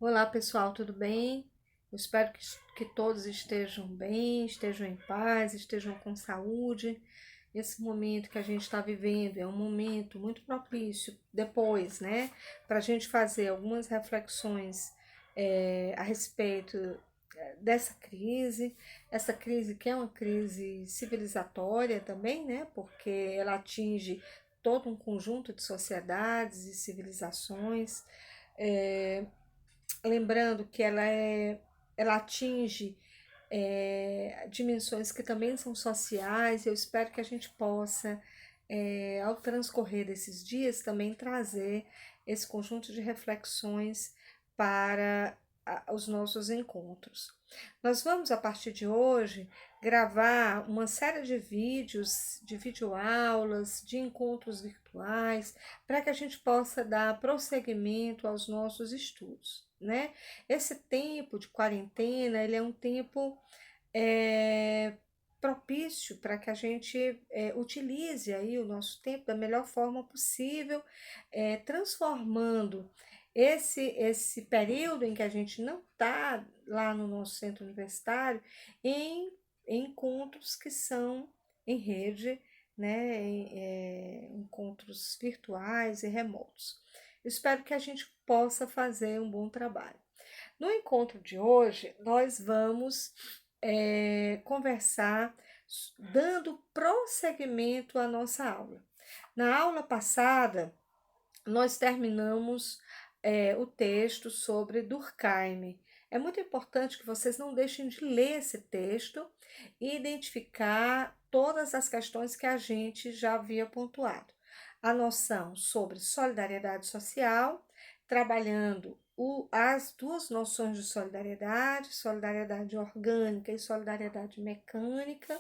Olá pessoal, tudo bem? Eu espero que todos estejam bem, estejam em paz, estejam com saúde. Esse momento que a gente está vivendo é um momento muito propício depois, né, para a gente fazer algumas reflexões a respeito dessa crise, essa crise que é uma crise civilizatória também, né, porque ela atinge todo um conjunto de sociedades e civilizações. É, lembrando que ela atinge dimensões que também são sociais. Eu espero que a gente possa, ao transcorrer desses dias, também trazer esse conjunto de reflexões para os nossos encontros. Nós vamos, a partir de hoje, gravar uma série de vídeos, de videoaulas, de encontros virtuais, para que a gente possa dar prosseguimento aos nossos estudos, né? Esse tempo de quarentena, ele é um tempo é, propício para que a gente utilize aí o nosso tempo da melhor forma possível, transformando esse período em que a gente não está lá no nosso centro universitário em encontros que são em rede, né, encontros virtuais e remotos. Espero que a gente possa fazer um bom trabalho. No encontro de hoje, nós vamos conversar dando prosseguimento à nossa aula. Na aula passada, nós terminamos o texto sobre Durkheim. É muito importante que vocês não deixem de ler esse texto e identificar todas as questões que a gente já havia pontuado. A noção sobre solidariedade social, trabalhando as duas noções de solidariedade, solidariedade orgânica e solidariedade mecânica,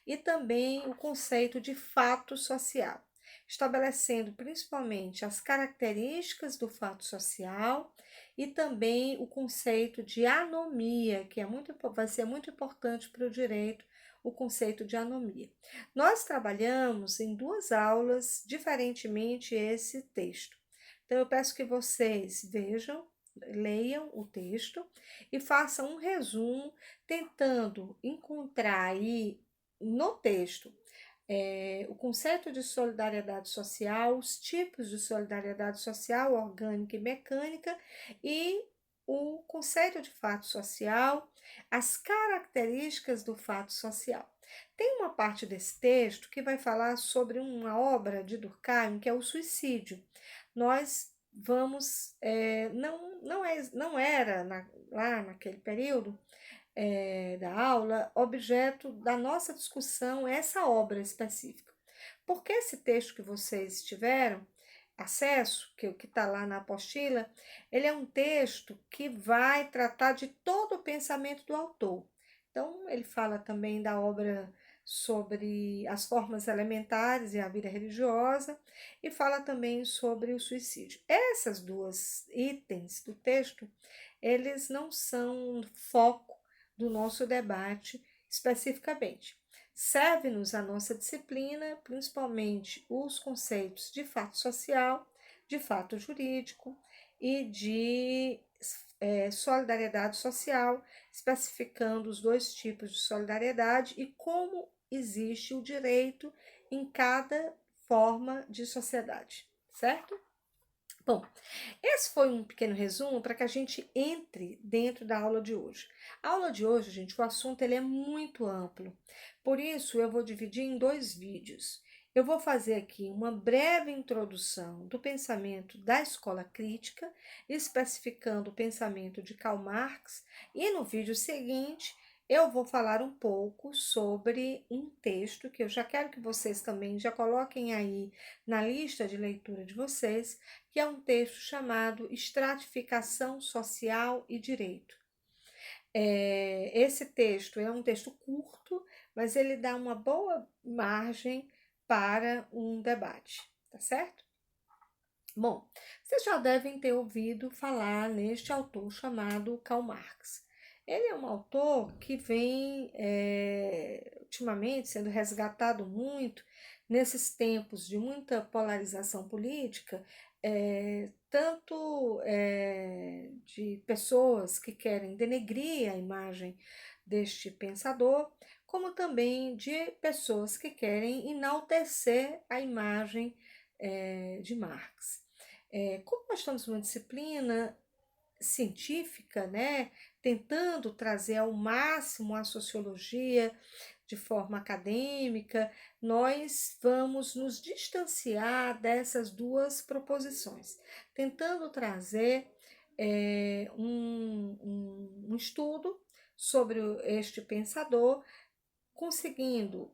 e também o conceito de fato social, estabelecendo principalmente as características do fato social e também o conceito de anomia, que vai ser muito importante para o direito, o conceito de anomia. Nós trabalhamos em duas aulas diferentemente esse texto. Então eu peço que vocês vejam, leiam o texto e façam um resumo, tentando encontrar aí no texto o conceito de solidariedade social, os tipos de solidariedade social, orgânica e mecânica, e o conceito de fato social, as características do fato social. Tem uma parte desse texto que vai falar sobre uma obra de Durkheim, que é o suicídio. Nós vamos, não era lá naquele período da aula, objeto da nossa discussão é essa obra específica. Porque esse texto que vocês tiveram acesso, que está lá na apostila, ele é um texto que vai tratar de todo o pensamento do autor. Então, ele fala também da obra sobre as formas elementares e a vida religiosa, e fala também sobre o suicídio. Essas duas itens do texto, eles não são foco do nosso debate especificamente. Serve-nos a nossa disciplina, principalmente os conceitos de fato social, de fato jurídico e de solidariedade social, especificando os dois tipos de solidariedade e como existe o direito em cada forma de sociedade, certo? Bom, esse foi um pequeno resumo para que a gente entre dentro da aula de hoje. A aula de hoje, gente, o assunto ele é muito amplo. Por isso, eu vou dividir em dois vídeos. Eu vou fazer aqui uma breve introdução do pensamento da escola crítica, especificando o pensamento de Karl Marx, e no vídeo seguinte eu vou falar um pouco sobre um texto que eu já quero que vocês também já coloquem aí na lista de leitura de vocês, que é um texto chamado Estratificação Social e Direito. Esse texto é um texto curto, mas ele dá uma boa margem para um debate, tá certo? Bom, vocês já devem ter ouvido falar neste autor chamado Karl Marx. Ele é um autor que vem ultimamente sendo resgatado muito nesses tempos de muita polarização política, tanto de pessoas que querem denegrir a imagem deste pensador, como também de pessoas que querem enaltecer a imagem de Marx. Como nós estamos numa disciplina científica, né, tentando trazer ao máximo a sociologia de forma acadêmica, nós vamos nos distanciar dessas duas proposições, tentando trazer um estudo sobre este pensador, conseguindo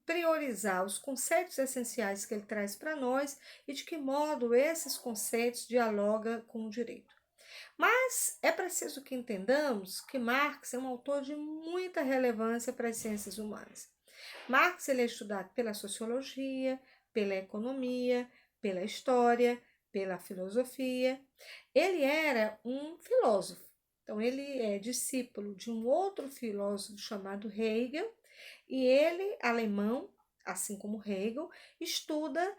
priorizar os conceitos essenciais que ele traz para nós e de que modo esses conceitos dialogam com o direito. Mas é preciso que entendamos que Marx é um autor de muita relevância para as ciências humanas. Marx ele é estudado pela sociologia, pela economia, pela história, pela filosofia. Ele era um filósofo. Então, ele é discípulo de um outro filósofo chamado Hegel, e ele, alemão, assim como Hegel, estuda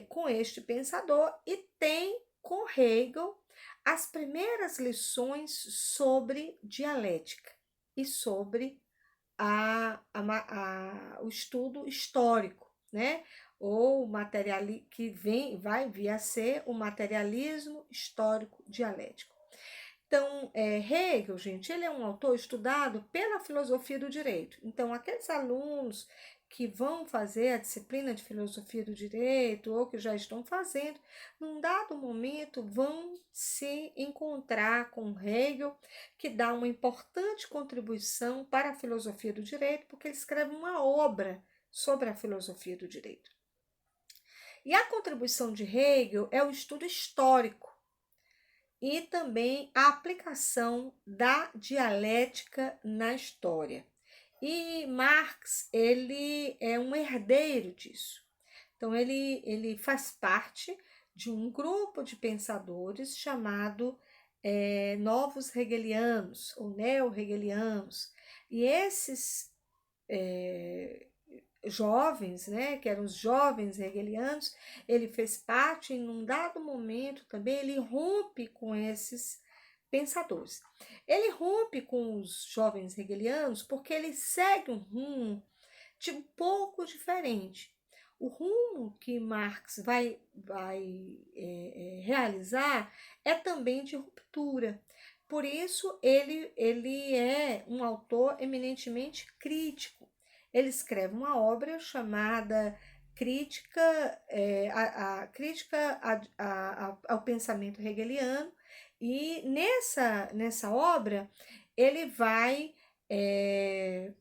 com este pensador e tem com Hegel as primeiras lições sobre dialética e sobre o estudo histórico, né? Ou que vai vir a ser o materialismo histórico dialético. Então, Hegel, gente, ele é um autor estudado pela filosofia do direito. Então, aqueles alunos que vão fazer a disciplina de filosofia do direito ou que já estão fazendo, num dado momento vão se encontrar com Hegel, que dá uma importante contribuição para a filosofia do direito, porque ele escreve uma obra sobre a filosofia do direito. E a contribuição de Hegel é o estudo histórico e também a aplicação da dialética na história. E Marx, ele é um herdeiro disso. Então, ele faz parte de um grupo de pensadores chamado Novos Hegelianos, ou Neo-Hegelianos. E esses jovens, né, que eram os jovens hegelianos, ele fez parte, em um dado momento também, ele rompe com esses pensadores. Ele rompe com os jovens hegelianos porque ele segue um rumo de um pouco diferente. O rumo que Marx vai realizar é também de ruptura. Por isso, ele é um autor eminentemente crítico. Ele escreve uma obra chamada Crítica, a Crítica ao Pensamento Hegeliano, e nessa obra ele vai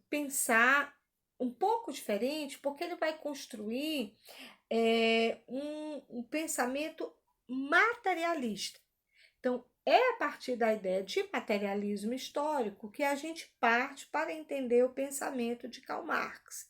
pensar um pouco diferente, porque ele vai construir um pensamento materialista. Então, é a partir da ideia de materialismo histórico que a gente parte para entender o pensamento de Karl Marx.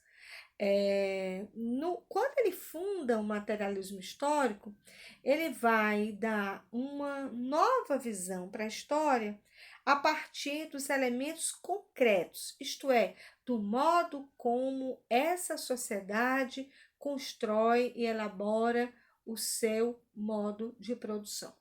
Quando ele funda o materialismo histórico, ele vai dar uma nova visão para a história a partir dos elementos concretos, isto é, do modo como essa sociedade constrói e elabora o seu modo de produção.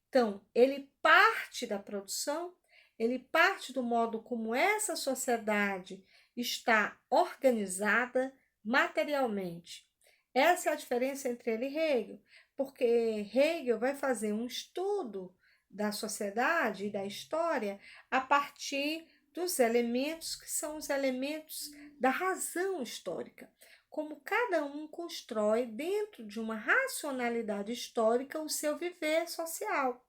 Então, ele parte da produção, ele parte do modo como essa sociedade está organizada materialmente. Essa é a diferença entre ele e Hegel, porque Hegel vai fazer um estudo da sociedade e da história a partir dos elementos que são os elementos da razão histórica, como cada um constrói dentro de uma racionalidade histórica o seu viver social.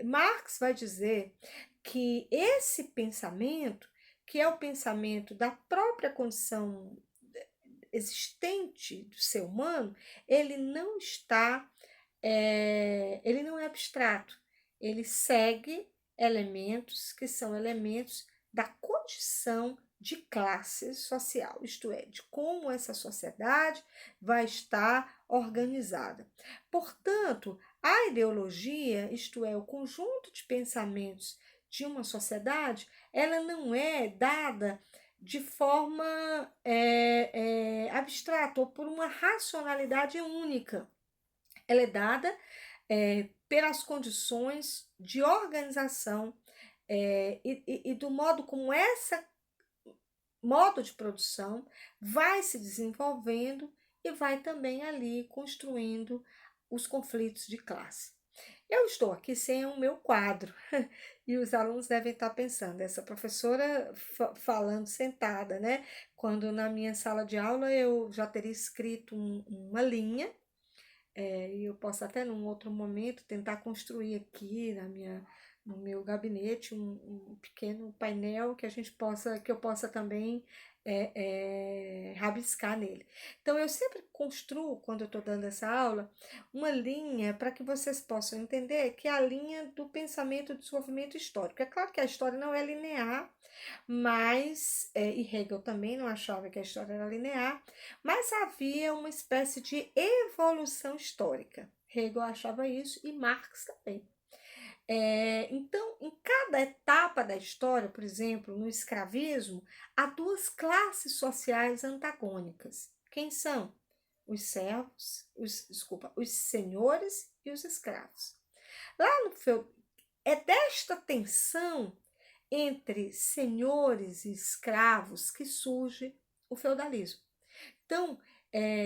Marx vai dizer que esse pensamento, que é o pensamento da própria condição existente do ser humano, ele não ele não é abstrato, ele segue elementos que são elementos da condição de classe social, isto é, de como essa sociedade vai estar organizada. Portanto, a ideologia, isto é, o conjunto de pensamentos de uma sociedade, ela não é dada de forma abstrata ou por uma racionalidade única. Ela é dada pelas condições de organização e do modo como essa modo de produção vai se desenvolvendo e vai também ali construindo os conflitos de classe. Eu estou aqui sem o meu quadro e os alunos devem estar pensando, essa professora falando sentada, né? Quando na minha sala de aula eu já teria escrito uma linha, e eu posso até num outro momento tentar construir aqui no meu gabinete um pequeno painel que eu possa também rabiscar nele. Então eu sempre construo, quando eu estou dando essa aula, uma linha para que vocês possam entender que é a linha do pensamento do desenvolvimento histórico. É claro que a história não é linear, mas, e Hegel também não achava que a história era linear, mas havia uma espécie de evolução histórica. Hegel achava isso e Marx também. Então, em cada etapa da história, por exemplo, no escravismo, há duas classes sociais antagônicas. Quem são? Os servos, os senhores e os escravos. Lá no é desta tensão entre senhores e escravos que surge o feudalismo. Então,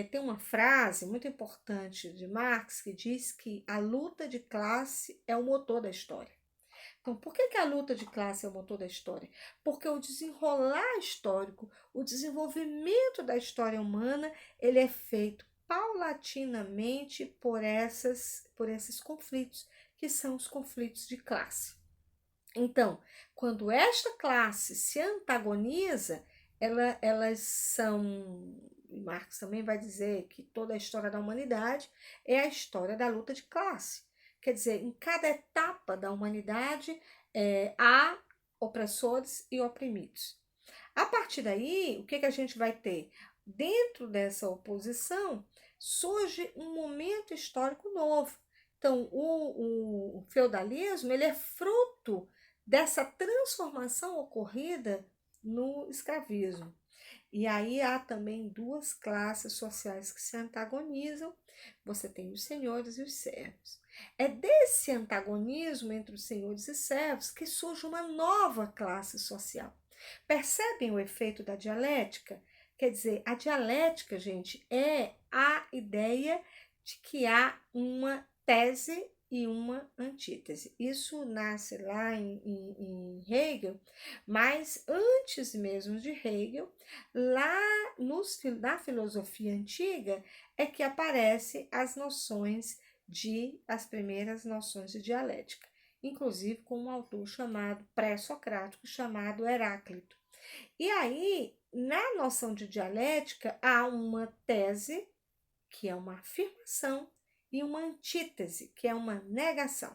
tem uma frase muito importante de Marx que diz que a luta de classe é o motor da história. Então, por que a luta de classe é o motor da história? Porque o desenrolar histórico, o desenvolvimento da história humana, ele é feito paulatinamente por esses conflitos, que são os conflitos de classe. Então, quando esta classe se antagoniza, elas são. Marx também vai dizer que toda a história da humanidade é a história da luta de classe. Quer dizer, em cada etapa da humanidade há opressores e oprimidos. A partir daí, o que a gente vai ter? Dentro dessa oposição, surge um momento histórico novo. Então, o feudalismo ele é fruto dessa transformação ocorrida no escravismo. E aí há também duas classes sociais que se antagonizam. Você tem os senhores e os servos. É desse antagonismo entre os senhores e servos que surge uma nova classe social. Percebem o efeito da dialética? Quer dizer, a dialética, gente, é a ideia de que há uma tese e uma antítese. Isso nasce lá em Hegel, mas antes mesmo de Hegel, lá na filosofia antiga, é que aparecem as primeiras noções de dialética, inclusive com um autor chamado pré-socrático, chamado Heráclito. E aí, na noção de dialética, há uma tese, que é uma afirmação, e uma antítese, que é uma negação.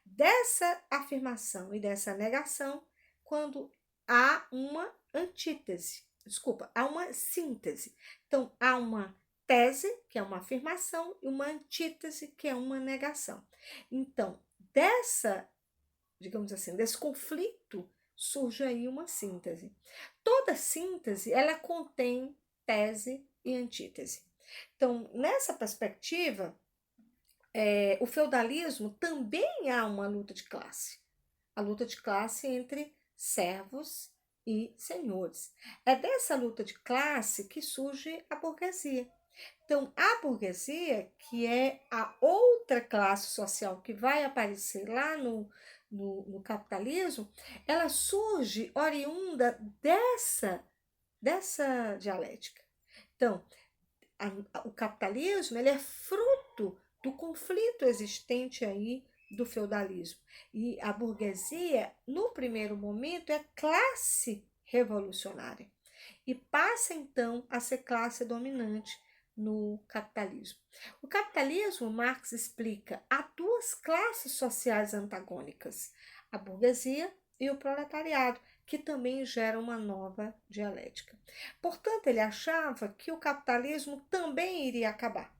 Dessa afirmação e dessa negação, quando há uma antítese, desculpa, há uma síntese. Então, há uma tese, que é uma afirmação, e uma antítese, que é uma negação. Então, digamos assim, desse conflito, surge aí uma síntese. Toda síntese, ela contém tese e antítese. Então, nessa perspectiva, o feudalismo também há uma luta de classe. A luta de classe entre servos e senhores. É dessa luta de classe que surge a burguesia. Então, a burguesia, que é a outra classe social que vai aparecer lá no capitalismo, ela surge oriunda dessa dialética. Então, o capitalismo ele é fruto do conflito existente aí do feudalismo. E a burguesia, no primeiro momento, é classe revolucionária e passa então a ser classe dominante no capitalismo. O capitalismo, Marx explica, há duas classes sociais antagônicas, a burguesia e o proletariado, que também geram uma nova dialética. Portanto, ele achava que o capitalismo também iria acabar.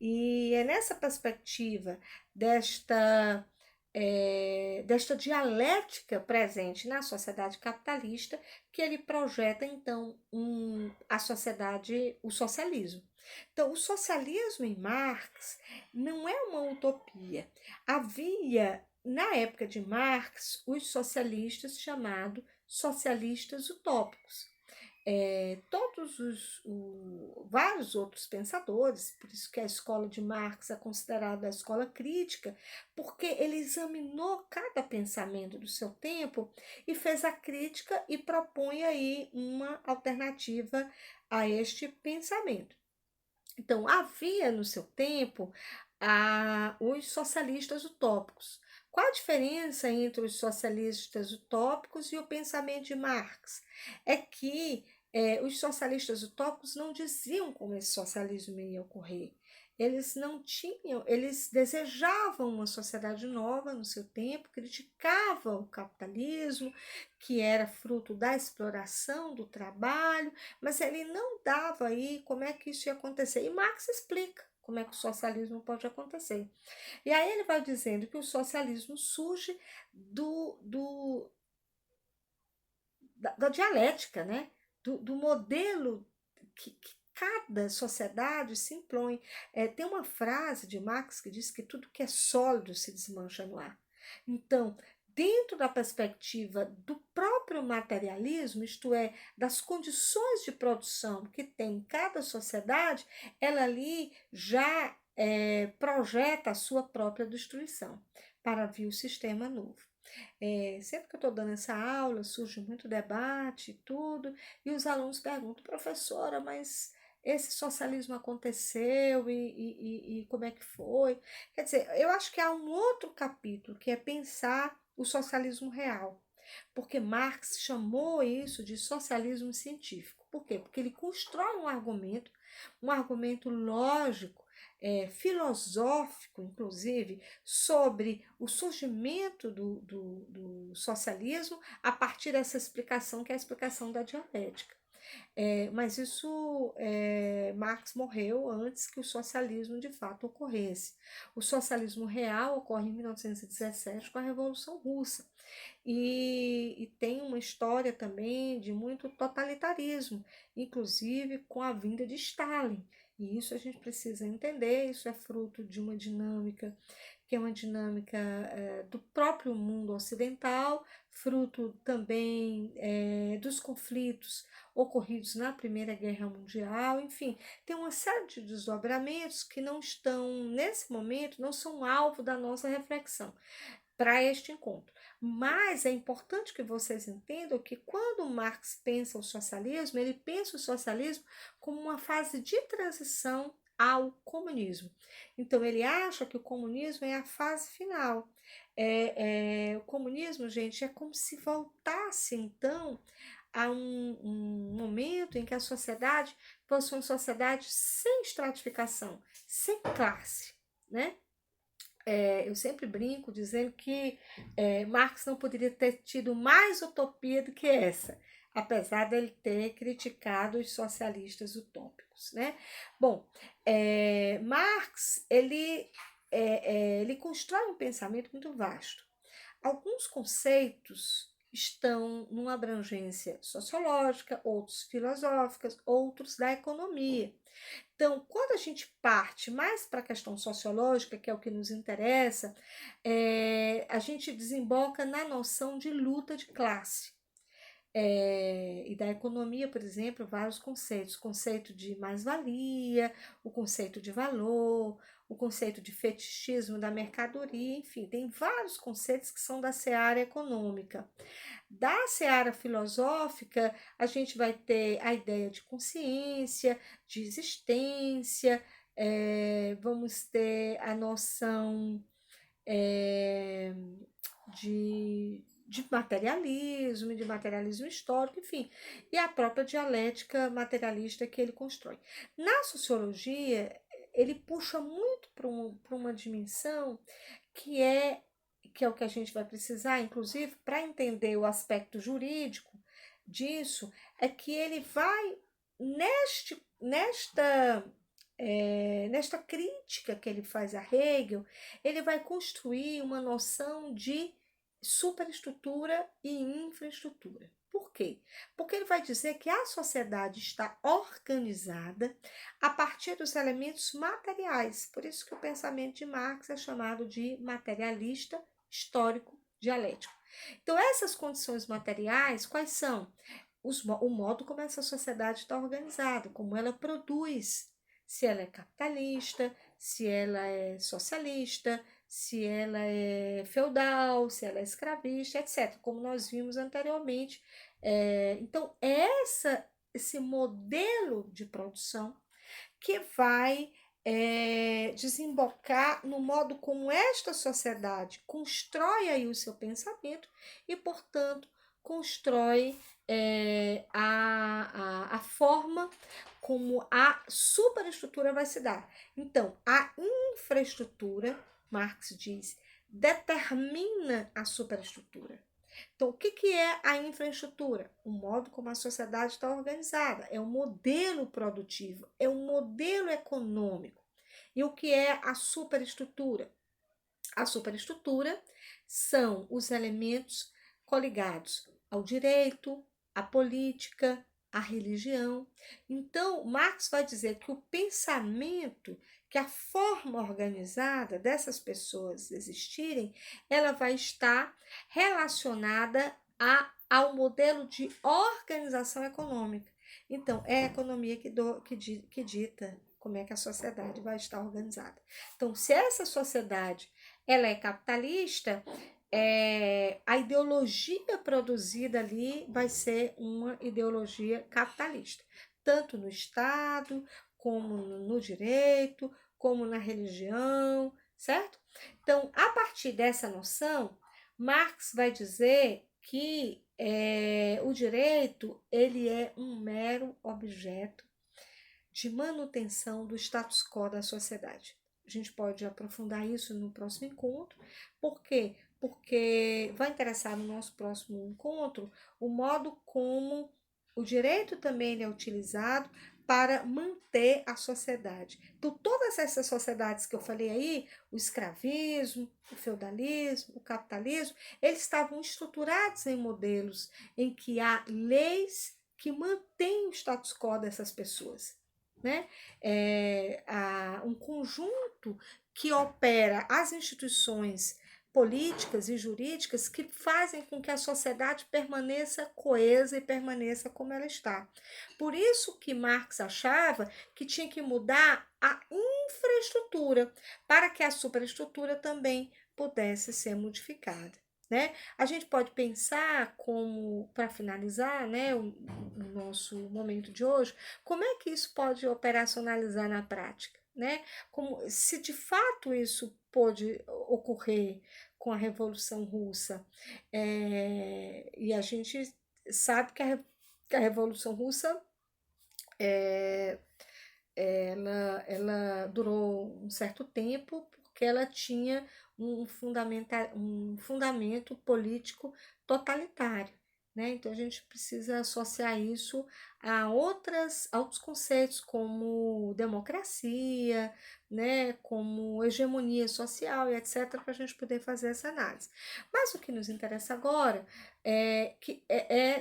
E é nessa perspectiva desta dialética presente na sociedade capitalista que ele projeta então a sociedade, o socialismo. Então, o socialismo em Marx não é uma utopia. Havia, na época de Marx, os socialistas chamados socialistas utópicos. Vários outros pensadores, por isso que a escola de Marx é considerada a escola crítica, porque ele examinou cada pensamento do seu tempo e fez a crítica e propõe aí uma alternativa a este pensamento. Então, havia no seu tempo os socialistas utópicos. Qual a diferença entre os socialistas utópicos e o pensamento de Marx? É que os socialistas utópicos não diziam como esse socialismo ia ocorrer. Eles não tinham, eles desejavam uma sociedade nova no seu tempo, criticavam o capitalismo, que era fruto da exploração do trabalho, mas ele não dava aí como é que isso ia acontecer. E Marx explica como é que o socialismo pode acontecer. E aí ele vai dizendo que o socialismo surge da dialética, né? Do modelo que cada sociedade se impõe. Tem uma frase de Marx que diz que tudo que é sólido se desmancha no ar. Então, dentro da perspectiva do próprio materialismo, isto é, das condições de produção que tem cada sociedade, ela ali já projeta a sua própria destruição para vir o sistema novo. Sempre que eu estou dando essa aula, surge muito debate e tudo, e os alunos perguntam, professora, mas esse socialismo aconteceu e como é que foi? Quer dizer, eu acho que há um outro capítulo que é pensar o socialismo real, porque Marx chamou isso de socialismo científico. Por quê? Porque ele constrói um argumento lógico, filosófico, inclusive, sobre o surgimento do socialismo a partir dessa explicação, que é a explicação da dialética. Mas isso, Marx morreu antes que o socialismo de fato ocorresse. O socialismo real ocorre em 1917 com a Revolução Russa. E tem uma história também de muito totalitarismo, inclusive com a vinda de Stalin. E isso a gente precisa entender, isso é fruto de uma dinâmica que é uma dinâmica do próprio mundo ocidental, fruto também dos conflitos ocorridos na Primeira Guerra Mundial, enfim, tem uma série de desdobramentos que não estão, nesse momento, não são alvo da nossa reflexão para este encontro. Mas é importante que vocês entendam que quando Marx pensa o socialismo, ele pensa o socialismo como uma fase de transição ao comunismo. Então, ele acha que o comunismo é a fase final. O comunismo, gente, é como se voltasse, então, a um momento em que a sociedade fosse uma sociedade sem estratificação, sem classe, né? Eu sempre brinco dizendo que Marx não poderia ter tido mais utopia do que essa, apesar dele ter criticado os socialistas utópicos, né? Bom, Marx ele constrói um pensamento muito vasto. Alguns conceitos estão numa abrangência sociológica, outros filosóficas, outros da economia. Então, quando a gente parte mais para a questão sociológica, que é o que nos interessa, a gente desemboca na noção de luta de classe. E da economia, por exemplo, vários conceitos. O conceito de mais-valia, o conceito de valor, o conceito de fetichismo da mercadoria, enfim, tem vários conceitos que são da seara econômica. Da seara filosófica, a gente vai ter a ideia de consciência, de existência, vamos ter a noção é, de materialismo histórico, enfim, e a própria dialética materialista que ele constrói. Na sociologia, ele puxa muito para uma dimensão que é que é o que a gente vai precisar, inclusive, para entender o aspecto jurídico disso, é que ele vai nesta crítica que ele faz a Hegel, ele vai construir uma noção de superestrutura e infraestrutura. Por quê? Porque ele vai dizer que a sociedade está organizada a partir dos elementos materiais. Por isso que o pensamento de Marx é chamado de materialista histórico dialético. Então, essas condições materiais, quais são? O modo como essa sociedade está organizada, como ela produz, se ela é capitalista, se ela é socialista, se ela é feudal, se ela é escravista, etc., como nós vimos anteriormente. Então, esse modelo de produção que vai desembocar no modo como esta sociedade constrói aí o seu pensamento e, portanto, constrói a forma como a superestrutura vai se dar. Então, a infraestrutura, Marx diz, determina a superestrutura. Então, o que é a infraestrutura? O modo como a sociedade está organizada, é um modelo produtivo, é um modelo econômico. E o que é a superestrutura? A superestrutura são os elementos coligados ao direito, à política, à religião. Então, Marx vai dizer que o pensamento, que a forma organizada dessas pessoas existirem, ela vai estar relacionada ao modelo de organização econômica. Então, é a economia que dita como é que a sociedade vai estar organizada. Então, se essa sociedade ela é capitalista, a ideologia produzida ali vai ser uma ideologia capitalista, tanto no Estado, como no direito, como na religião, certo? Então, a partir dessa noção, Marx vai dizer que o direito ele é um mero objeto de manutenção do status quo da sociedade. A gente pode aprofundar isso no próximo encontro. Por quê? Porque vai interessar no nosso próximo encontro o modo como o direito também é utilizado para manter a sociedade. Então, todas essas sociedades que eu falei aí, o escravismo, o feudalismo, o capitalismo, eles estavam estruturados em modelos em que há leis que mantêm o status quo dessas pessoas, né? Um conjunto que opera as instituições políticas e jurídicas que fazem com que a sociedade permaneça coesa e permaneça como ela está. Por isso que Marx achava que tinha que mudar a infraestrutura para que a superestrutura também pudesse ser modificada. Né? A gente pode pensar como, para finalizar, né, o nosso momento de hoje, como é que isso pode operacionalizar na prática? Né? Como, se de fato isso pode ocorrer com a Revolução Russa, e a gente sabe que a Revolução Russa é, ela durou um certo tempo porque ela tinha um fundamento político totalitário. Né? Então a gente precisa associar isso a outros conceitos como democracia, né? Como hegemonia social e etc., para a gente poder fazer essa análise. Mas o que nos interessa agora é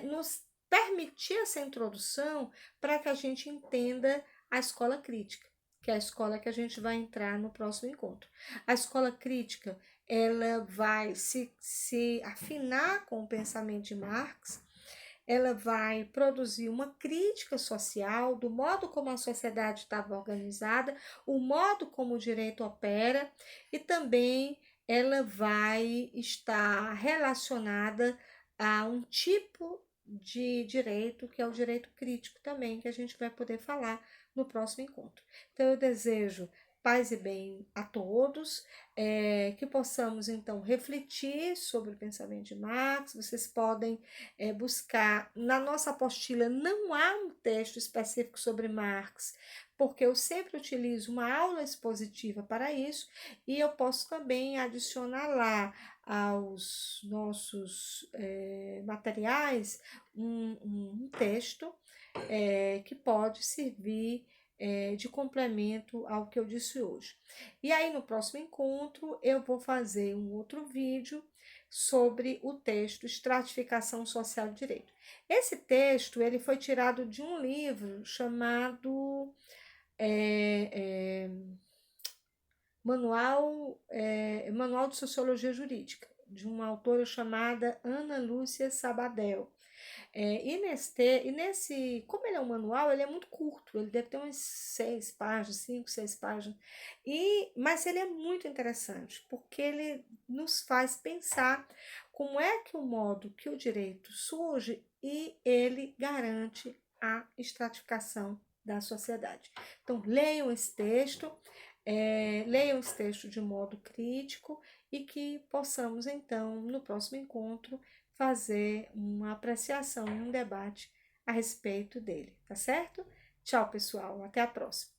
nos permitir essa introdução para que a gente entenda a escola crítica, que é a escola que a gente vai entrar no próximo encontro. A escola crítica, ela vai se afinar com o pensamento de Marx, ela vai produzir uma crítica social do modo como a sociedade estava organizada, o modo como o direito opera, e também ela vai estar relacionada a um tipo de direito, que é o direito crítico também, que a gente vai poder falar no próximo encontro. Então, eu desejo paz e bem a todos, que possamos, então, refletir sobre o pensamento de Marx. Vocês podem buscar, na nossa apostila não há um texto específico sobre Marx, porque eu sempre utilizo uma aula expositiva para isso, e eu posso também adicionar lá aos nossos materiais um texto que pode servir de complemento ao que eu disse hoje. E aí, no próximo encontro, eu vou fazer um outro vídeo sobre o texto Estratificação Social de Direito. Esse texto ele foi tirado de um livro chamado é, Manual de Sociologia Jurídica, de uma autora chamada Ana Lúcia Sabadell. Como ele é um manual, ele é muito curto, ele deve ter umas 6 páginas, 5, 6 páginas, mas ele é muito interessante, porque ele nos faz pensar como é que o modo que o direito surge e ele garante a estratificação da sociedade. Então, leiam esse texto de modo crítico e que possamos, então, no próximo encontro, fazer uma apreciação e um debate a respeito dele, tá certo? Tchau, pessoal, até a próxima.